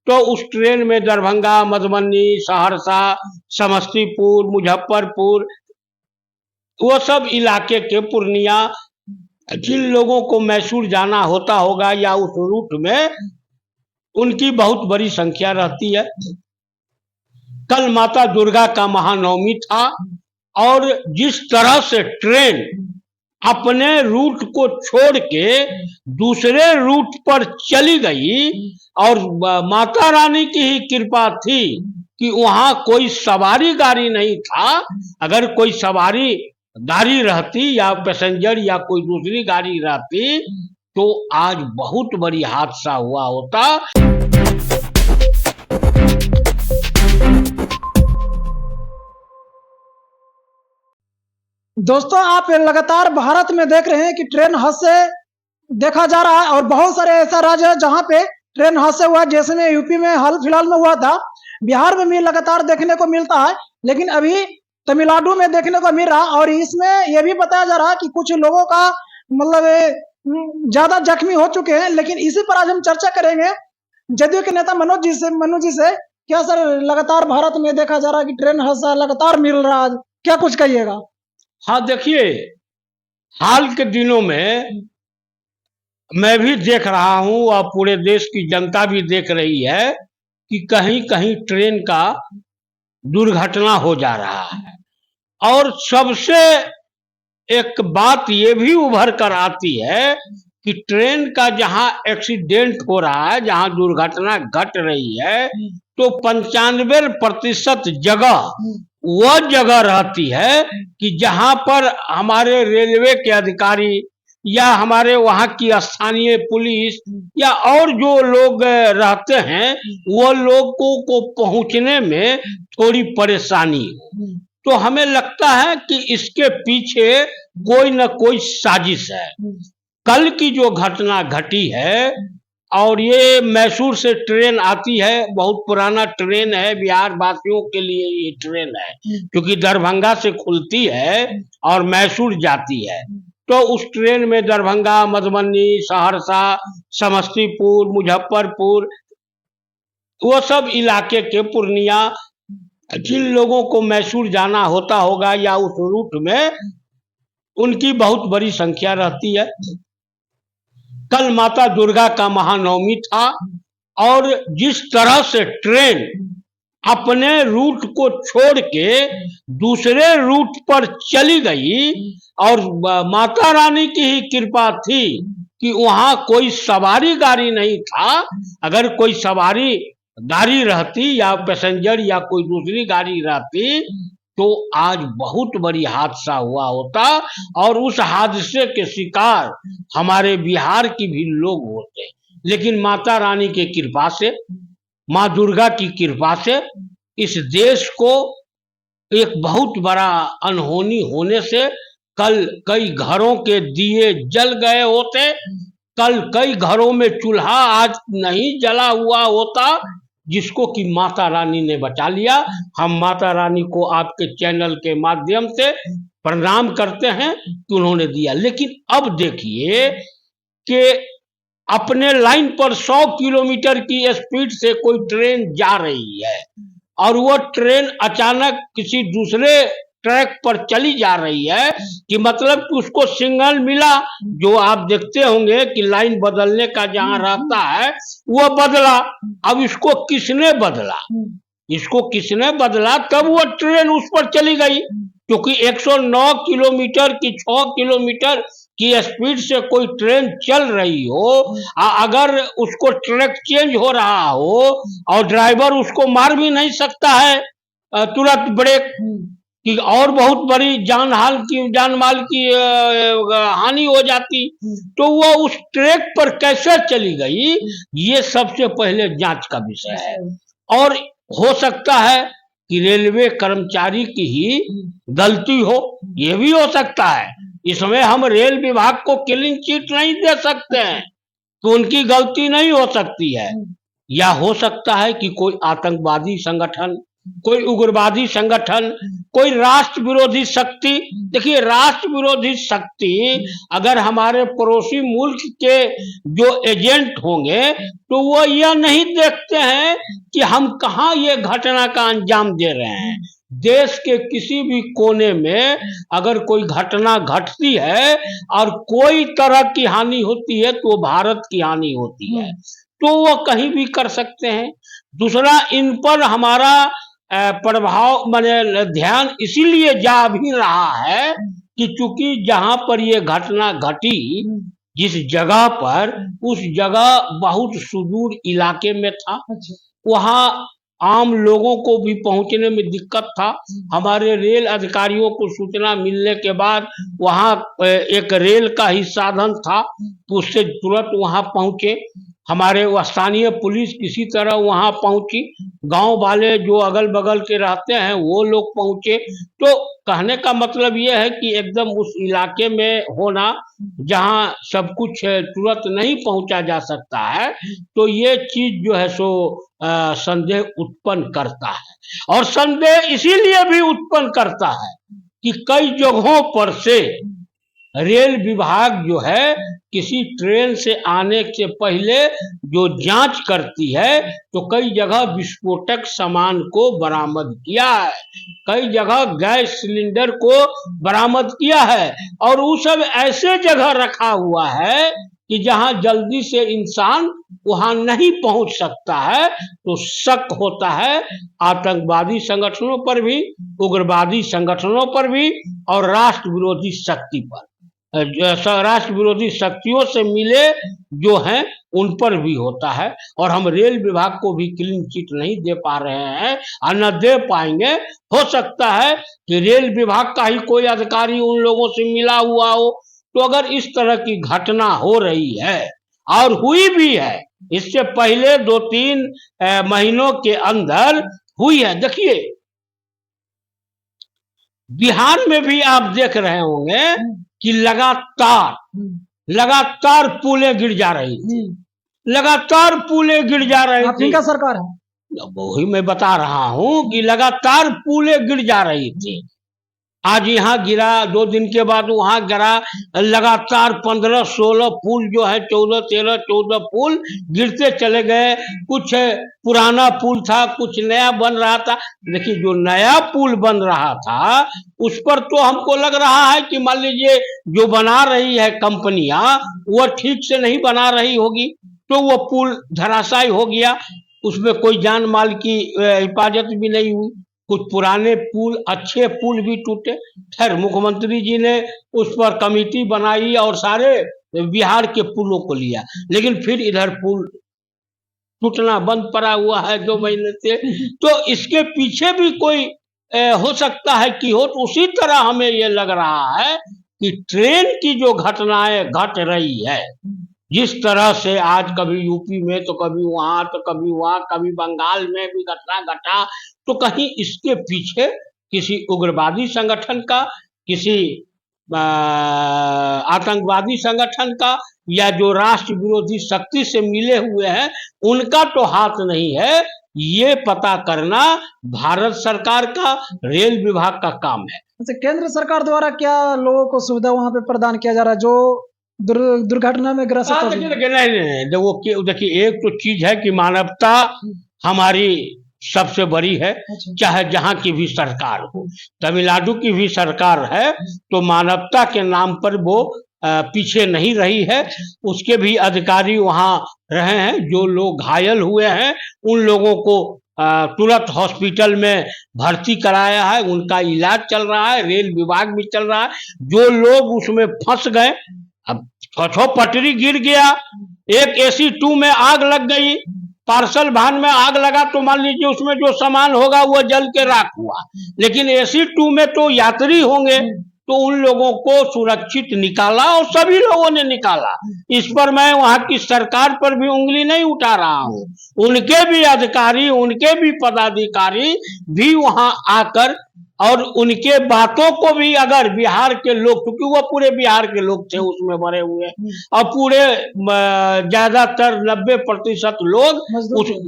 तो उस ट्रेन में दरभंगा, मधुबनी, सहरसा, समस्तीपुर, मुजफ्फरपुर, वो सब इलाके के पूर्णिया, जिन लोगों को मैसूर जाना होता होगा या उस रूट में, उनकी बहुत बड़ी संख्या रहती है। कल माता दुर्गा का महानवमी था और जिस तरह से ट्रेन अपने रूट को छोड़ के दूसरे रूट पर चली गई, और माता रानी की ही कृपा थी कि वहां कोई सवारी गाड़ी नहीं था। अगर कोई सवारी गाड़ी रहती या पैसेंजर या कोई दूसरी गाड़ी रहती तो आज बहुत बड़ी हादसा हुआ होता। दोस्तों, आप लगातार भारत में देख रहे हैं कि ट्रेन हादसे देखा जा रहा है और बहुत सारे ऐसा राज्य है जहां पे ट्रेन हादसे हुआ, जैसे में यूपी में हाल फिलहाल में हुआ था। बिहार में भी लगातार देखने को मिलता है, लेकिन अभी तमिलनाडु में देखने को मिल रहा। और इसमें यह भी बताया जा रहा है कि कुछ लोगों का मतलब ज्यादा जख्मी हो चुके हैं। लेकिन इसी पर आज हम चर्चा करेंगे जदयू के नेता मनोज जी से। क्या सर, लगातार भारत में देखा जा रहा है कि ट्रेन हादसा लगातार मिल रहा है, क्या कुछ कहिएगा? हाँ, देखिए, हाल के दिनों में मैं भी देख रहा हूं और पूरे देश की जनता भी देख रही है कि कहीं कहीं ट्रेन का दुर्घटना हो जा रहा है। और सबसे एक बात ये भी उभर कर आती है कि ट्रेन का जहां एक्सीडेंट हो रहा है, जहां दुर्घटना घट रही है, तो 95% जगह वह जगह रहती है कि जहां पर हमारे रेलवे के अधिकारी या हमारे वहां की स्थानीय पुलिस या और जो लोग रहते हैं, वो लोगों को पहुंचने में थोड़ी परेशानी हो। तो हमें लगता है कि इसके पीछे कोई न कोई साजिश है। कल की जो घटना घटी है, और ये मैसूर से ट्रेन आती है, बहुत पुराना ट्रेन है, बिहार वासियों के लिए ये ट्रेन है, क्योंकि दरभंगा से खुलती है और मैसूर जाती है। तो उस ट्रेन में दरभंगा, मधुबनी, सहरसा, समस्तीपुर, मुजफ्फरपुर, वो सब इलाके के पूर्णिया, जिन लोगों को मैसूर जाना होता होगा या उस रूट में, उनकी बहुत बड़ी संख्या रहती है। कल माता दुर्गा का महानवमी था और जिस तरह से ट्रेन अपने रूट को छोड़ के दूसरे रूट पर चली गई, और माता रानी की ही कृपा थी कि वहां कोई सवारी गाड़ी नहीं था। अगर कोई सवारी गाड़ी रहती या पैसेंजर या कोई दूसरी गाड़ी रहती तो आज बहुत बड़ी हादसा हुआ होता, और उस हादसे के शिकार हमारे बिहार की भी लोग होते। लेकिन माता रानी की कृपा से, माँ दुर्गा की कृपा से इस देश को एक बहुत बड़ा अनहोनी होने से कल कई घरों के दिए जल गए होते, कल कई घरों में चूल्हा आज नहीं जला हुआ होता, जिसको कि माता रानी ने बचा लिया। हम माता रानी को आपके चैनल के माध्यम से प्रणाम करते हैं कि उन्होंने दिया। लेकिन अब देखिए कि अपने लाइन पर 100 किलोमीटर की स्पीड से कोई ट्रेन जा रही है और वो ट्रेन अचानक किसी दूसरे ट्रैक पर चली जा रही है, कि मतलब कि उसको सिग्नल मिला, जो आप देखते होंगे कि लाइन बदलने का जहां रहता है वो बदला। अब इसको किसने बदला, इसको किसने बदला, तब वो ट्रेन उस पर चली गई, क्योंकि 109 किलोमीटर की 6 किलोमीटर की स्पीड से कोई ट्रेन चल रही हो, अगर उसको ट्रैक चेंज हो रहा हो और ड्राइवर उसको मार भी नहीं सकता है तुरंत ब्रेक, कि और बहुत बड़ी जान माल की हानि हो जाती, तो वो उस ट्रैक पर कैसे चली गई, ये सबसे पहले जांच का विषय है। और हो सकता है कि रेलवे कर्मचारी की ही गलती हो, ये भी हो सकता है। इसमें हम रेल विभाग को क्लीन चिट नहीं दे सकते हैं, तो उनकी गलती नहीं हो सकती है। या हो सकता है कि कोई आतंकवादी संगठन, कोई उग्रवादी संगठन कोई राष्ट्र विरोधी शक्ति, देखिए राष्ट्र विरोधी शक्ति अगर हमारे पड़ोसी मुल्क के जो एजेंट होंगे तो वो यह नहीं देखते हैं कि हम कहाँ ये घटना का अंजाम दे रहे हैं। देश के किसी भी कोने में अगर कोई घटना घटती है और कोई तरह की हानि होती है तो भारत की हानि होती है, तो वो कहीं भी कर सकते हैं। दूसरा, इन पर हमारा प्रभाव माने ध्यान इसीलिए जा भी रहा है कि चूंकि जहां पर ये घटना घटी जिस जगह पर, उस जगह बहुत सुदूर इलाके में था, वहां आम लोगों को भी पहुंचने में दिक्कत था। हमारे रेल अधिकारियों को सूचना मिलने के बाद वहां एक रेल का ही साधन था, तो उससे तुरंत वहां पहुंचे। हमारे स्थानीय पुलिस किसी तरह वहां पहुंची, गांव वाले जो अगल बगल के रहते हैं वो लोग पहुंचे। तो कहने का मतलब ये है कि एकदम उस इलाके में होना जहां सब कुछ तुरंत नहीं पहुंचा जा सकता है, तो ये चीज जो है सो संदेह उत्पन्न करता है। और संदेह इसीलिए भी उत्पन्न करता है कि कई जगहों पर से रेल विभाग जो है किसी ट्रेन से आने से पहले जो जांच करती है, तो कई जगह विस्फोटक सामान को बरामद किया है, कई जगह गैस सिलेंडर को बरामद किया है, और वो सब ऐसे जगह रखा हुआ है कि जहां जल्दी से इंसान वहां नहीं पहुंच सकता है। तो शक होता है आतंकवादी संगठनों पर भी, उग्रवादी संगठनों पर भी, और राष्ट्र विरोधी शक्ति पर, राष्ट्र विरोधी शक्तियों से मिले जो हैं उन पर भी होता है। और हम रेल विभाग को भी क्लीन चिट नहीं दे पा रहे हैं और न दे पाएंगे। हो सकता है कि रेल विभाग का ही कोई अधिकारी उन लोगों से मिला हुआ हो। तो अगर इस तरह की घटना हो रही है और हुई भी है, इससे पहले 2-3 महीनों के अंदर हुई है। देखिए बिहार में भी आप देख रहे होंगे कि लगातार पुलें गिर जा रही थी, लगातार पुलें गिर जा रही थी। क्या सरकार है, वही मैं बता रहा हूं कि लगातार पुलें गिर जा रही थी। आज यहाँ गिरा, 2 दिन के बाद वहां गिरा, लगातार 15-16 पुल जो है, 14 पुल गिरते चले गए। कुछ पुराना पुल था, कुछ नया बन रहा था। देखिए जो नया पुल बन रहा था उस पर तो हमको लग रहा है कि मान लीजिए जो बना रही है कंपनियां वो ठीक से नहीं बना रही होगी, तो वो पुल धराशायी हो गया, उसमें कोई जान माल की हिफाजत भी नहीं हुई। कुछ पुराने पुल, अच्छे पुल भी टूटे। खैर मुख्यमंत्री जी ने उस पर कमेटी बनाई और सारे बिहार के पुलों को लिया, लेकिन फिर इधर पुल टूटना बंद पड़ा हुआ है 2 महीने से। तो इसके पीछे भी कोई हो सकता है कि हो। तो उसी तरह हमें ये लग रहा है कि ट्रेन की जो घटनाएं घट रही है, जिस तरह से आज कभी यूपी में तो कभी वहां तो कभी वहां, कभी बंगाल में भी घटना घटा, तो कहीं इसके पीछे किसी उग्रवादी संगठन का, किसी आतंकवादी संगठन का, या जो राष्ट्र विरोधी शक्ति से मिले हुए हैं उनका तो हाथ नहीं है। ये पता करना भारत सरकार का, रेल विभाग का काम है। केंद्र सरकार द्वारा क्या लोगों को सुविधा वहां पे प्रदान किया जा रहा है जो दुर्घटना में ग्रसित हो? नहीं, देखिए एक तो चीज है कि मानवता हमारी सबसे बड़ी है, चाहे जहां की भी सरकार हो। तमिलनाडु की भी सरकार है तो मानवता के नाम पर वो पीछे नहीं रही है। उसके भी अधिकारी वहां रहे हैं। जो लोग घायल हुए हैं उन लोगों को तुरंत हॉस्पिटल में भर्ती कराया है, उनका इलाज चल रहा है, रेल विभाग भी चल रहा है। जो लोग उसमें फंस गए, अब पटरी गिर गया, एक AC 2 में आग लग गई, पार्सल वाहन में आग लगा, तो मान लीजिए उसमें जो सामान होगा वो जल के राख हुआ, लेकिन AC 2 में तो यात्री होंगे, तो उन लोगों को सुरक्षित निकाला और सभी लोगों ने निकाला। इस पर मैं वहां की सरकार पर भी उंगली नहीं उठा रहा हूं। उनके भी अधिकारी, उनके भी पदाधिकारी भी वहां आकर और उनके बातों को भी अगर बिहार के लोग, क्योंकि वो पूरे बिहार के लोग थे उसमें भरे हुए, और पूरे ज्यादातर 90% लोग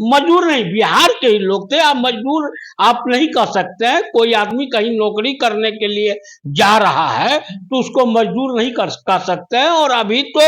मजदूर नहीं, बिहार के ही लोग थे। आप मजदूर आप नहीं कह सकते हैं। कोई आदमी कहीं नौकरी करने के लिए जा रहा है तो उसको मजदूर नहीं कह सकते हैं। और अभी तो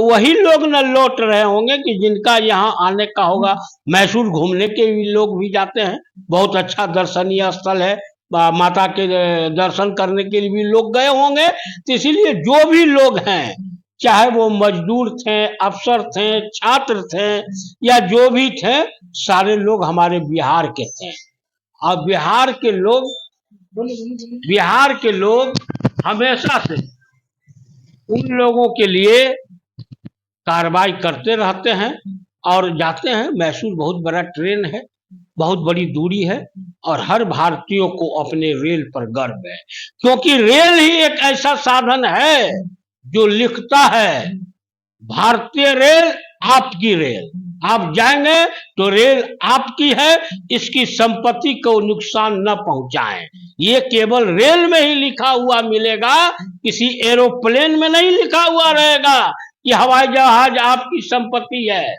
वही लोग न लौट रहे होंगे कि जिनका यहाँ आने का होगा। मैसूर घूमने के भी लोग भी जाते हैं, बहुत अच्छा दर्शनीय स्थल है, माता के दर्शन करने के लिए भी लोग गए होंगे। तो इसीलिए जो भी लोग हैं, चाहे वो मजदूर थे, अफसर थे, छात्र थे, या जो भी थे, सारे लोग हमारे बिहार के थे। और बिहार के लोग हमेशा से उन लोगों के लिए कार्रवाई करते रहते हैं और जाते हैं। मैसूर बहुत बड़ा ट्रेन है, बहुत बड़ी दूरी है, और हर भारतीयों को अपने रेल पर गर्व है, क्योंकि रेल ही एक ऐसा साधन है जो लिखता है भारतीय रेल आपकी रेल। आप जाएंगे तो रेल आपकी है, इसकी संपत्ति को नुकसान न पहुंचाएं। ये केवल रेल में ही लिखा हुआ मिलेगा, किसी एरोप्लेन में नहीं लिखा हुआ रहेगा कि हवाई जहाज आपकी संपत्ति है।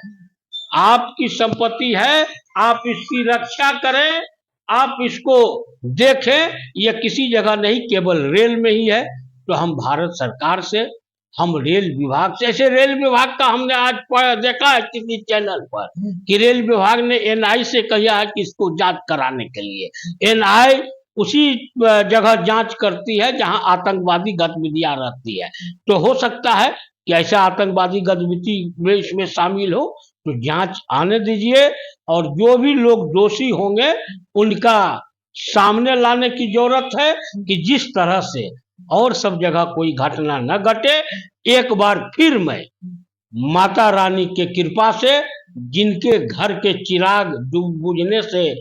आपकी संपत्ति है, आप इसकी रक्षा करें, आप इसको देखें। यह किसी जगह नहीं, केवल रेल में ही है। तो हम भारत सरकार से, हम रेल विभाग से, ऐसे रेल विभाग का हमने आज देखा है किसी चैनल पर कि रेल विभाग ने एनआई से कहा है कि इसको जांच कराने के लिए। एनआई उसी जगह जांच करती है जहां आतंकवादी गतिविधियां रहती है। तो हो सकता है कि ऐसा आतंकवादी गतिविधि में इसमें शामिल हो, तो जांच आने दीजिए, और जो भी लोग दोषी होंगे उनका सामने लाने की जरूरत है कि जिस तरह से और सब जगह कोई घटना न घटे। एक बार फिर मैं माता रानी के कृपा से, जिनके घर के चिराग बुझने से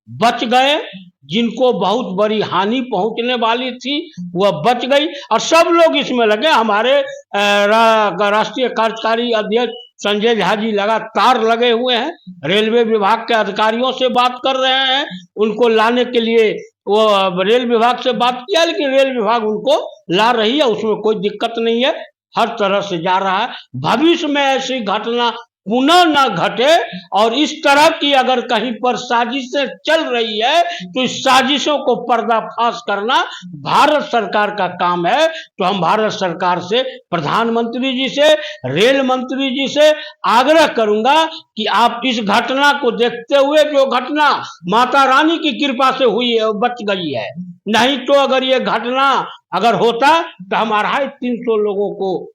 बच गए, जिनको बहुत बड़ी हानि पहुंचने वाली थी, वह बच गई, और सब लोग इसमें लगे। हमारे राष्ट्रीय कार्यकारी अध्यक्ष संजय झा जी लगातार लगे हुए हैं, रेलवे विभाग के अधिकारियों से बात कर रहे हैं, उनको लाने के लिए वो रेल विभाग से बात किया, लेकिन रेल विभाग उनको ला रही है, उसमें कोई दिक्कत नहीं है, हर तरह से जा रहा है। भविष्य में ऐसी घटना पुनः न घटे, और इस तरह की अगर कहीं पर साजिशें चल रही है तो इस साजिशों को पर्दाफाश करना भारत सरकार का काम है। तो हम भारत सरकार से, प्रधानमंत्री जी से, रेल मंत्री जी से आग्रह करूंगा कि आप इस घटना को देखते हुए, जो घटना माता रानी की कृपा से हुई है, बच गई है, नहीं तो अगर ये घटना अगर होता तो हम 250-300 लोगों को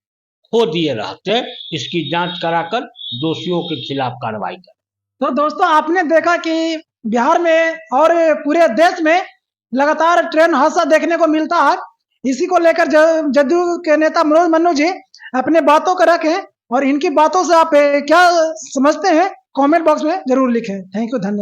खो दिए रहते। इसकी जांच कराकर दोषियों के खिलाफ कार्रवाई करें। तो दोस्तों, आपने देखा कि बिहार में और पूरे देश में लगातार ट्रेन हादसा देखने को मिलता है। इसी को लेकर जदयू के नेता मनोज मन्नू जी अपने बातों को रखें, और इनकी बातों से आप क्या समझते हैं कमेंट बॉक्स में जरूर लिखें। थैंक यू, धन्यवाद।